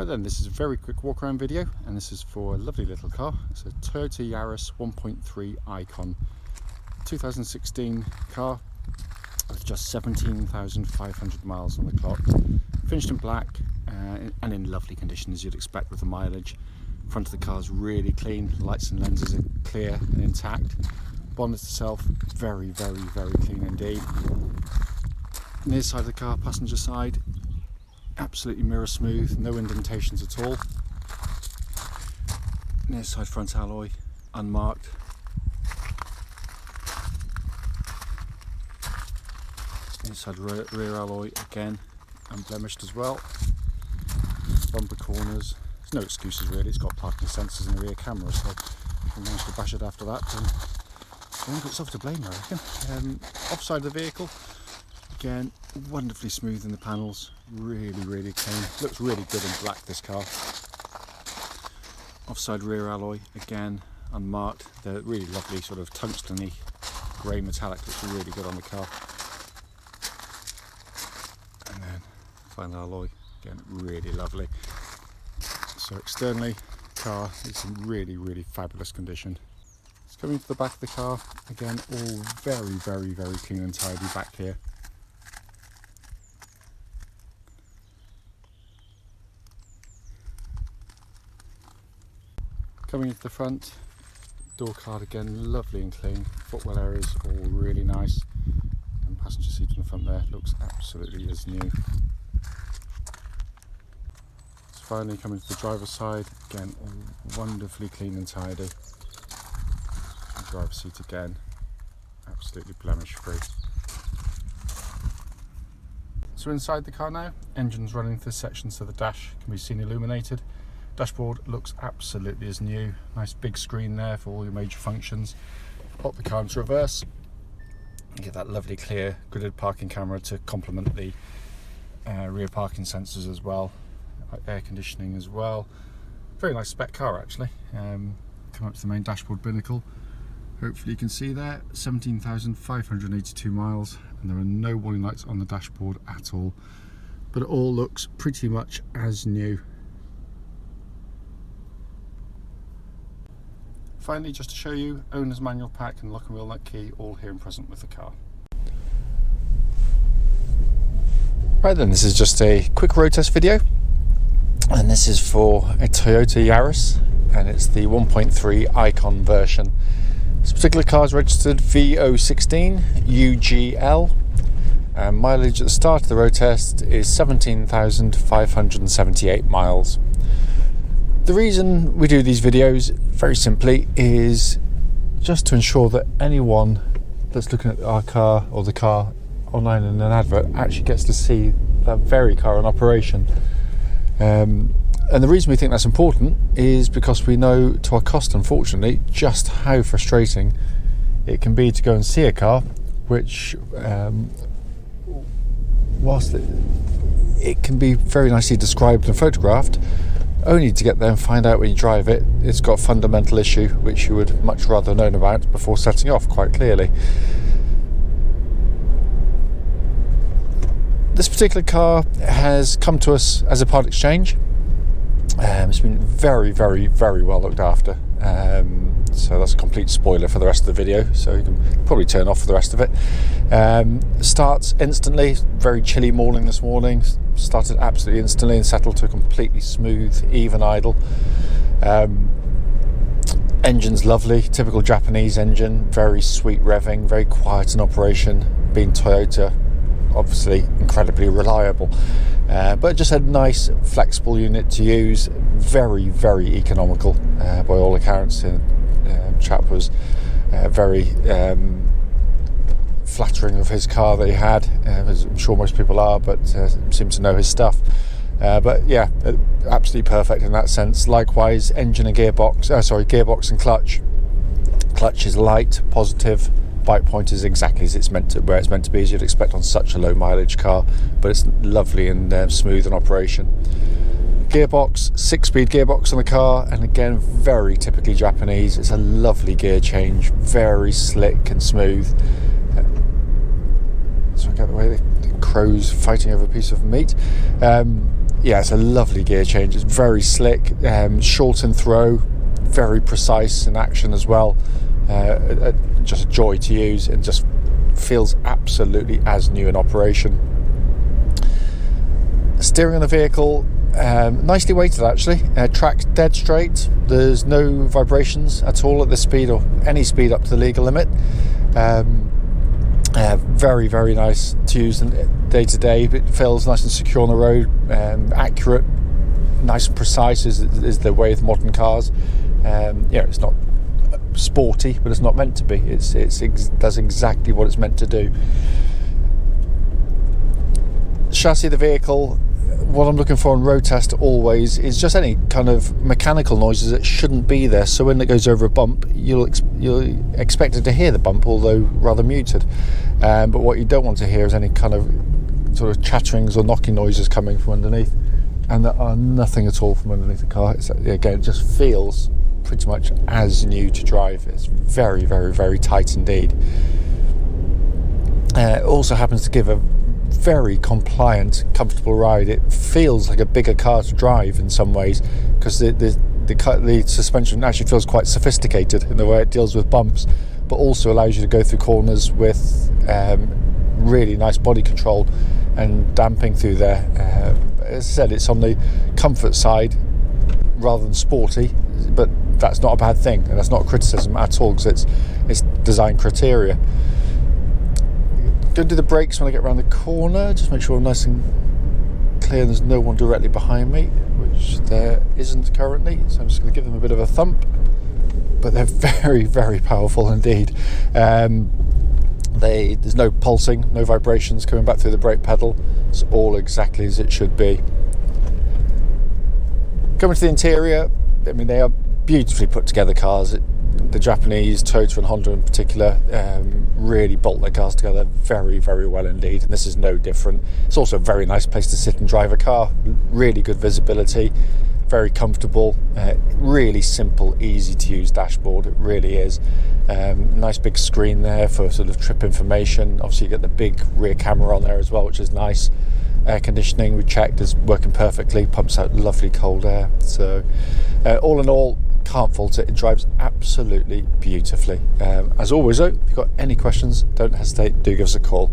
Right then, this is a very quick walk around video, and this is for a lovely little car. It's a Toyota Yaris 1.3 Icon 2016 car with just 17,500 miles on the clock, finished in black and in lovely condition as you'd expect with the mileage. Front of the car is really clean, lights and lenses are clear and intact. Bonnet itself very clean indeed. Near side of the car, passenger side, absolutely mirror smooth, no indentations at all. Near side front alloy, unmarked. Inside rear alloy, again unblemished as well. Bumper corners, there's no excuses really, it's got parking sensors and a rear camera, so if you manage to bash it after that, then you haven't got yourself to blame, I reckon. Offside of the vehicle, again, wonderfully smooth in the panels, really clean. Looks really good in black, this car. Offside rear alloy, again, unmarked. They're really lovely, sort of tungsteny grey metallic, looks really good on the car. And then final alloy, again, really lovely. So externally, car is in really fabulous condition. It's coming to the back of the car, again, all very clean and tidy back here. Coming into the front, door card again, lovely and clean. Footwell areas all really nice, and passenger seat in the front there looks absolutely as new. So finally coming to the driver's side, again all wonderfully clean and tidy. And driver's seat again, absolutely blemish free. So inside the car now, engine's running through section so the dash can be seen illuminated. Dashboard looks absolutely as new. Nice big screen there for all your major functions. Pop the car into reverse. You get that lovely clear gridded parking camera to complement the rear parking sensors as well. Air conditioning as well. Very nice spec car actually. Come up to the main dashboard binnacle. Hopefully you can see there 17,582 miles, and there are no warning lights on the dashboard at all. But it all looks pretty much as new. Finally, just to show you, owner's manual pack and lock and wheel nut key all here and present with the car. Right then, this is just a quick road test video, and this is for a Toyota Yaris, and it's the 1.3 Icon version. This particular car is registered VO16UGL, and mileage at the start of the road test is 17,578 miles. The reason we do these videos, very simply, is just to ensure that anyone that's looking at our car or the car online in an advert actually gets to see that very car in operation. And the reason we think that's important is because we know to our cost, unfortunately, just how frustrating it can be to go and see a car which, whilst it can be very nicely described and photographed, only to get there and find out when you drive it, it's got a fundamental issue which you would much rather have known about before setting off, quite clearly. This particular car has come to us as a part exchange. It's been very well looked after. So that's a complete spoiler for the rest of the video, so you can probably turn off for the rest of it. Starts instantly, very chilly morning this morning, started absolutely instantly and settled to a completely smooth, even idle. Engine's lovely, typical Japanese engine, very sweet revving, very quiet in operation, being Toyota, obviously incredibly reliable. But just a nice flexible unit to use, very economical by all accounts. Chap was very flattering of his car that he had, as I'm sure most people are, but seems to know his stuff. But yeah, absolutely perfect in that sense. Likewise, engine and gearbox and clutch. Clutch is light, positive. Bike point is exactly as it's meant to, where it's meant to be, as you'd expect on such a low mileage car, but it's lovely and smooth in operation. Gearbox, 6-speed gearbox on the car, and again very typically Japanese. It's a lovely gear change, very slick and smooth. So I get the way the crows fighting over a piece of meat. yeah, it's a lovely gear change. It's very slick, short in throw, very precise in action as well. Just a joy to use, and just feels absolutely as new in operation. Steering on the vehicle, nicely weighted actually. Track's dead straight. There's no vibrations at all at this speed, or any speed up to the legal limit. Very, very nice to use day to day. It feels nice and secure on the road, accurate, nice and precise is the way of modern cars. It's not sporty, but it's not meant to be. It does exactly what it's meant to do. The chassis of the vehicle, what I'm looking for on road test always is just any kind of mechanical noises that shouldn't be there. So when it goes over a bump, you'll expect it to hear the bump, although rather muted. But what you don't want to hear is any kind of sort of chatterings or knocking noises coming from underneath. And there are nothing at all from underneath the car. Again, it just feels pretty much as new to drive. It's very, very, very tight indeed. It also happens to give a very compliant, comfortable ride. It feels like a bigger car to drive in some ways, because the suspension actually feels quite sophisticated in the way it deals with bumps, but also allows you to go through corners with really nice body control and damping through there. As I said, it's on the comfort side rather than sporty, but that's not a bad thing, and that's not a criticism at all, because it's design criteria. Going to do the brakes when I get around the corner, just make sure I'm nice and clear and there's no one directly behind me, which there isn't currently, so I'm just going to give them a bit of a thump. But they're very, very powerful indeed. There's no pulsing, no vibrations coming back through the brake pedal. It's all exactly as it should be. Coming to the interior, I mean, they are beautifully put together cars. The Japanese, Toyota and Honda in particular, really bolt their cars together very, very well indeed, and this is no different. It's also a very nice place to sit and drive a car. Really good visibility, very comfortable, really simple, easy to use dashboard. It really is. Nice big screen there for sort of trip information. Obviously you get the big rear camera on there as well, which is nice. Air conditioning, we checked, is working perfectly, pumps out lovely cold air. So all in all, can't fault it. It drives absolutely beautifully. As always though, if you've got any questions, don't hesitate, do give us a call.